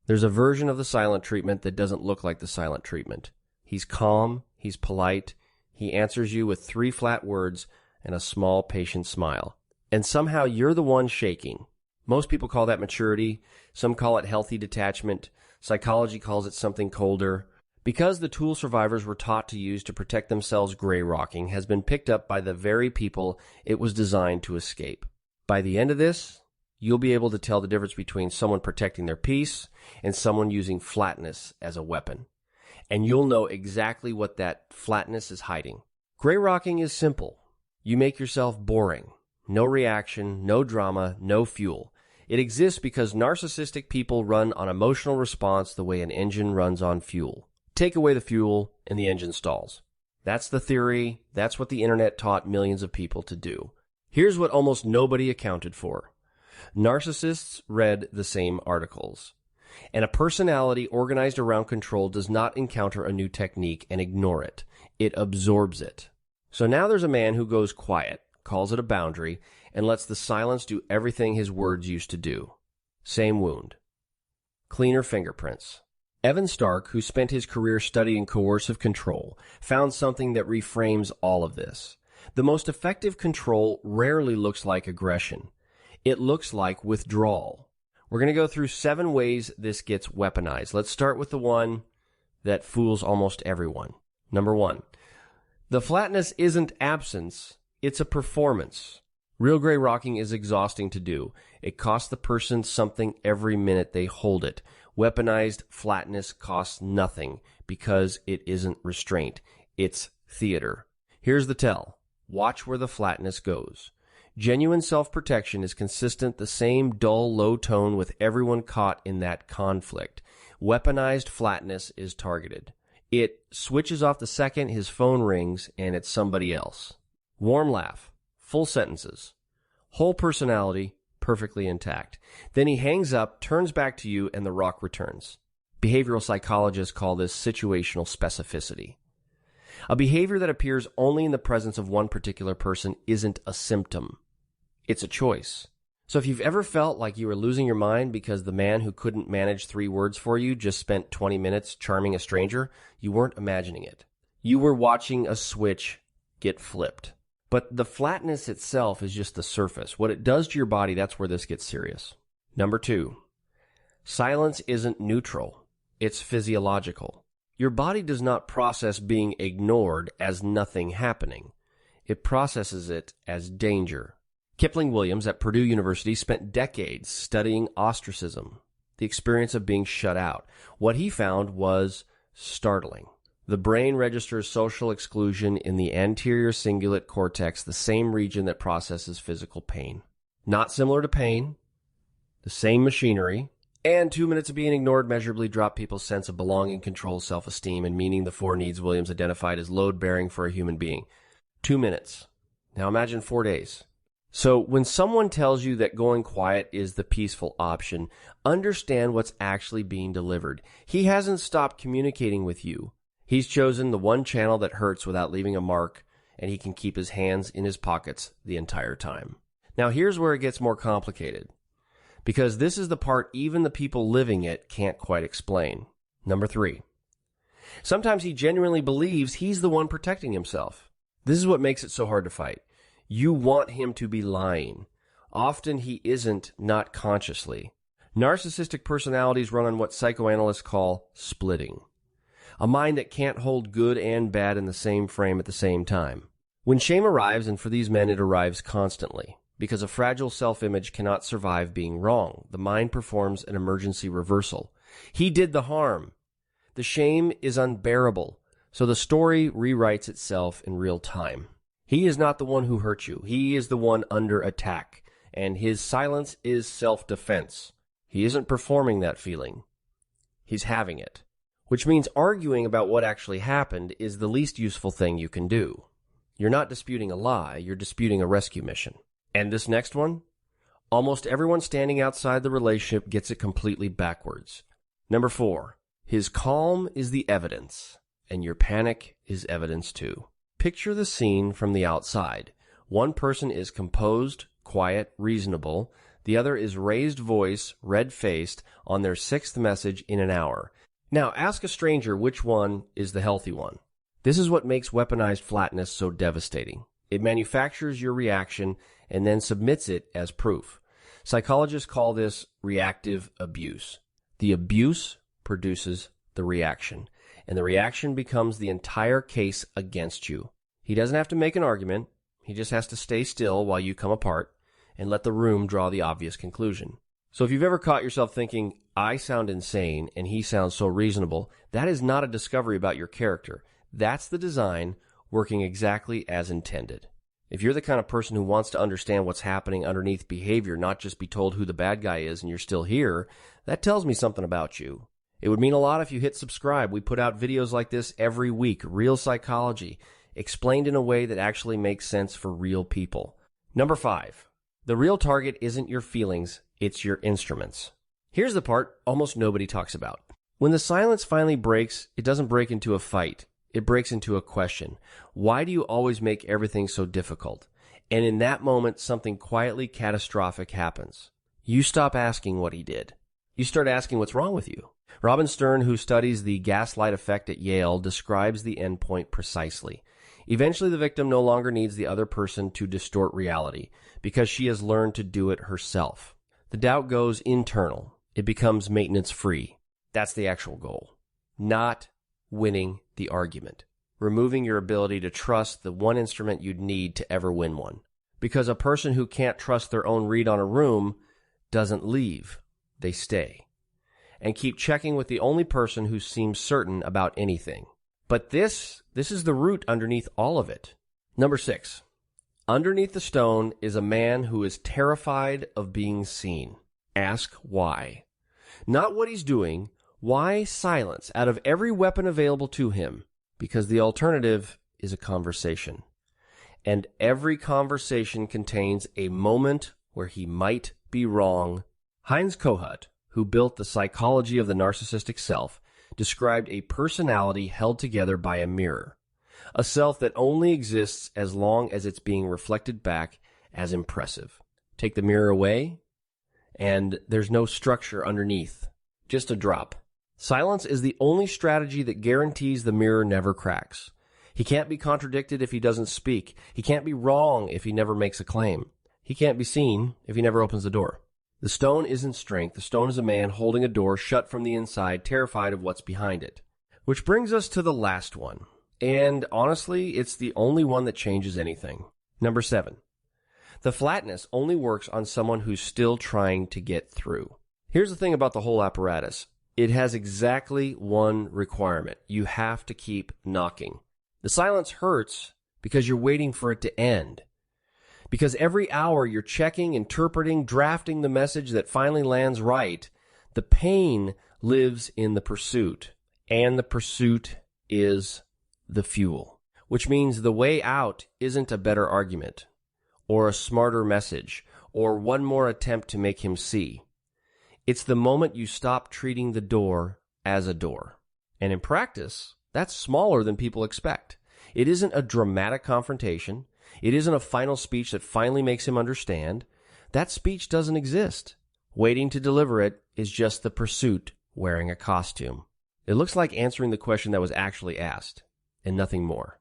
There's a version of the silent treatment that doesn't look like the silent treatment. He's calm, he's polite, he answers you with 3 flat words and a small, patient smile. And somehow you're the one shaking. Most people call that maturity. Some call it healthy detachment. Psychology calls it something colder. Because the tool survivors were taught to use to protect themselves, gray rocking has been picked up by the very people it was designed to escape. By the end of this, you'll be able to tell the difference between someone protecting their peace and someone using flatness as a weapon. And you'll know exactly what that flatness is hiding. Gray rocking is simple. You make yourself boring. No reaction, no drama, no fuel. It exists because narcissistic people run on emotional response the way an engine runs on fuel. Take away the fuel and the engine stalls. That's the theory. That's what the internet taught millions of people to do. Here's what almost nobody accounted for. Narcissists read the same articles. And a personality organized around control does not encounter a new technique and ignore it. It absorbs it. So now there's a man who goes quiet, calls it a boundary, and lets the silence do everything his words used to do. Same wound. Cleaner fingerprints. Evan Stark, who spent his career studying coercive control, found something that reframes all of this. The most effective control rarely looks like aggression. It looks like withdrawal. We're going to go through 7 ways this gets weaponized. Let's start with the one that fools almost everyone. Number 1. The flatness isn't absence, it's a performance. Real gray rocking is exhausting to do. It costs the person something every minute they hold it. Weaponized flatness costs nothing because it isn't restraint. It's theater. Here's the tell. Watch where the flatness goes. Genuine self-protection is consistent, the same dull, low tone with everyone caught in that conflict. Weaponized flatness is targeted. It switches off the second his phone rings and it's somebody else. Warm laugh, full sentences, whole personality, perfectly intact. Then he hangs up, turns back to you, and the rock returns. Behavioral psychologists call this situational specificity. A behavior that appears only in the presence of one particular person isn't a symptom. It's a choice. So if you've ever felt like you were losing your mind because the man who couldn't manage 3 words for you just spent 20 minutes charming a stranger, you weren't imagining it. You were watching a switch get flipped. But the flatness itself is just the surface. What it does to your body, that's where this gets serious. Number 2, silence isn't neutral. It's physiological. Your body does not process being ignored as nothing happening. It processes it as danger. Kipling Williams at Purdue University spent decades studying ostracism, the experience of being shut out. What he found was startling. The brain registers social exclusion in the anterior cingulate cortex, the same region that processes physical pain. Not similar to pain, the same machinery, and 2 minutes of being ignored measurably drop people's sense of belonging, control, self-esteem, and meaning, the 4 needs Williams identified as load-bearing for a human being. 2 minutes. Now imagine 4 days. So when someone tells you that going quiet is the peaceful option, understand what's actually being delivered. He hasn't stopped communicating with you. He's chosen the one channel that hurts without leaving a mark, and he can keep his hands in his pockets the entire time. Now here's where it gets more complicated, because this is the part even the people living it can't quite explain. Number 3. Sometimes he genuinely believes he's the one protecting himself. This is what makes it so hard to fight. You want him to be lying. Often he isn't, not consciously. Narcissistic personalities run on what psychoanalysts call splitting. A mind that can't hold good and bad in the same frame at the same time. When shame arrives, and for these men it arrives constantly, because a fragile self-image cannot survive being wrong, the mind performs an emergency reversal. He did the harm. The shame is unbearable, so the story rewrites itself in real time. He is not the one who hurt you. He is the one under attack, and his silence is self-defense. He isn't performing that feeling. He's having it, which means arguing about what actually happened is the least useful thing you can do. You're not disputing a lie, you're disputing a rescue mission. And this next one? Almost everyone standing outside the relationship gets it completely backwards. Number 4, his calm is the evidence, and your panic is evidence too. Picture the scene from the outside. One person is composed, quiet, reasonable. The other is raised voice, red-faced, on their sixth message in an hour. Now, ask a stranger which one is the healthy one. This is what makes weaponized flatness so devastating. It manufactures your reaction and then submits it as proof. Psychologists call this reactive abuse. The abuse produces the reaction, and the reaction becomes the entire case against you. He doesn't have to make an argument. He just has to stay still while you come apart and let the room draw the obvious conclusion. So if you've ever caught yourself thinking, I sound insane and he sounds so reasonable, that is not a discovery about your character. That's the design working exactly as intended. If you're the kind of person who wants to understand what's happening underneath behavior, not just be told who the bad guy is and you're still here, that tells me something about you. It would mean a lot if you hit subscribe. We put out videos like this every week, real psychology, explained in a way that actually makes sense for real people. Number 5, the real target isn't your feelings, it's your instruments. Here's the part almost nobody talks about. When the silence finally breaks, it doesn't break into a fight. It breaks into a question. Why do you always make everything so difficult? And in that moment, something quietly catastrophic happens. You stop asking what he did. You start asking what's wrong with you. Robin Stern, who studies the gaslight effect at Yale, describes the endpoint precisely. Eventually, the victim no longer needs the other person to distort reality because she has learned to do it herself. The doubt goes internal. It becomes maintenance-free. That's the actual goal. Not winning the argument. Removing your ability to trust the one instrument you'd need to ever win one. Because a person who can't trust their own read on a room doesn't leave. They stay. And keep checking with the only person who seems certain about anything. But this is the root underneath all of it. Number 6. Underneath the stone is a man who is terrified of being seen. Ask why. Not what he's doing. Why silence out of every weapon available to him? Because the alternative is a conversation. And every conversation contains a moment where he might be wrong. Heinz Kohut, who built the psychology of the narcissistic self, described a personality held together by a mirror, a self that only exists as long as it's being reflected back as impressive. Take the mirror away, and there's no structure underneath, just a drop. Silence is the only strategy that guarantees the mirror never cracks. He can't be contradicted if he doesn't speak. He can't be wrong if he never makes a claim. He can't be seen if he never opens the door. The stone isn't strength. The stone is a man holding a door shut from the inside, terrified of what's behind it. Which brings us to the last one. And honestly, it's the only one that changes anything. Number 7. The flatness only works on someone who's still trying to get through. Here's the thing about the whole apparatus. It has exactly one requirement. You have to keep knocking. The silence hurts because you're waiting for it to end. Because every hour you're checking, interpreting, drafting the message that finally lands right. The pain lives in the pursuit. And the pursuit is the fuel. Which means the way out isn't a better argument, or a smarter message, or one more attempt to make him see. It's the moment you stop treating the door as a door. And in practice, that's smaller than people expect. It isn't a dramatic confrontation. It isn't a final speech that finally makes him understand. That speech doesn't exist. Waiting to deliver it is just the pursuit wearing a costume. It looks like answering the question that was actually asked, and nothing more.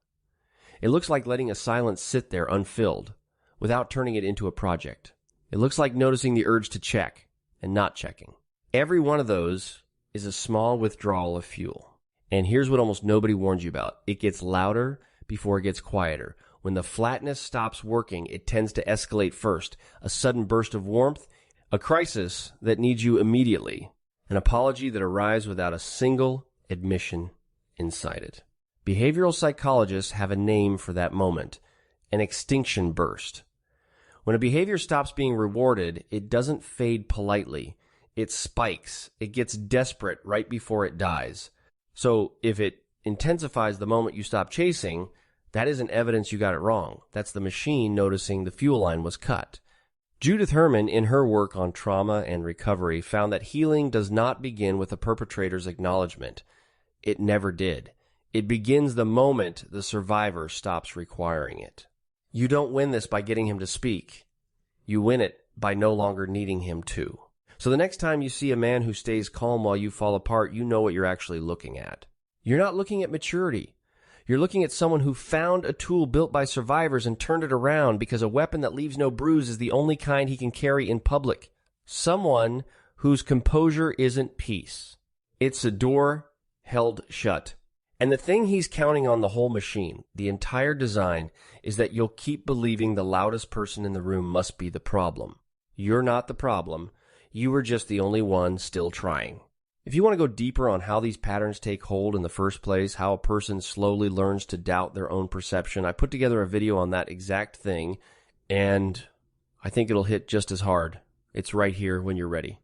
It looks like letting a silence sit there unfilled, without turning it into a project. It looks like noticing the urge to check, and not checking. Every one of those is a small withdrawal of fuel. And here's what almost nobody warns you about. It gets louder before it gets quieter. When the flatness stops working, it tends to escalate first. A sudden burst of warmth, a crisis that needs you immediately, an apology that arrives without a single admission inside it. Behavioral psychologists have a name for that moment, an extinction burst. When a behavior stops being rewarded, it doesn't fade politely. It spikes. It gets desperate right before it dies. So if it intensifies the moment you stop chasing, that isn't evidence you got it wrong. That's the machine noticing the fuel line was cut. Judith Herman, in her work on trauma and recovery, found that healing does not begin with the perpetrator's acknowledgement. It never did. It begins the moment the survivor stops requiring it. You don't win this by getting him to speak. You win it by no longer needing him to. So the next time you see a man who stays calm while you fall apart, you know what you're actually looking at. You're not looking at maturity. You're looking at someone who found a tool built by survivors and turned it around because a weapon that leaves no bruise is the only kind he can carry in public. Someone whose composure isn't peace. It's a door held shut. And the thing he's counting on the whole machine, the entire design, is that you'll keep believing the loudest person in the room must be the problem. You're not the problem. You were just the only one still trying. If you want to go deeper on how these patterns take hold in the first place, how a person slowly learns to doubt their own perception, I put together a video on that exact thing, and I think it'll hit just as hard. It's right here when you're ready.